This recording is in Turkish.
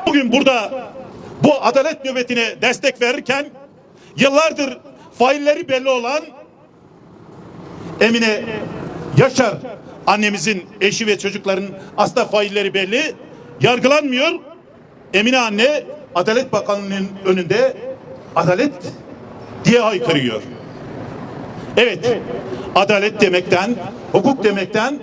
Bugün burada bu adalet nöbetine destek verirken yıllardır failleri belli olan Emine Yaşar annemizin eşi ve çocukların aslında failleri belli, yargılanmıyor. Emine anne Adalet Bakanlığı'nın önünde adalet diye haykırıyor. Evet, adalet demekten, hukuk demekten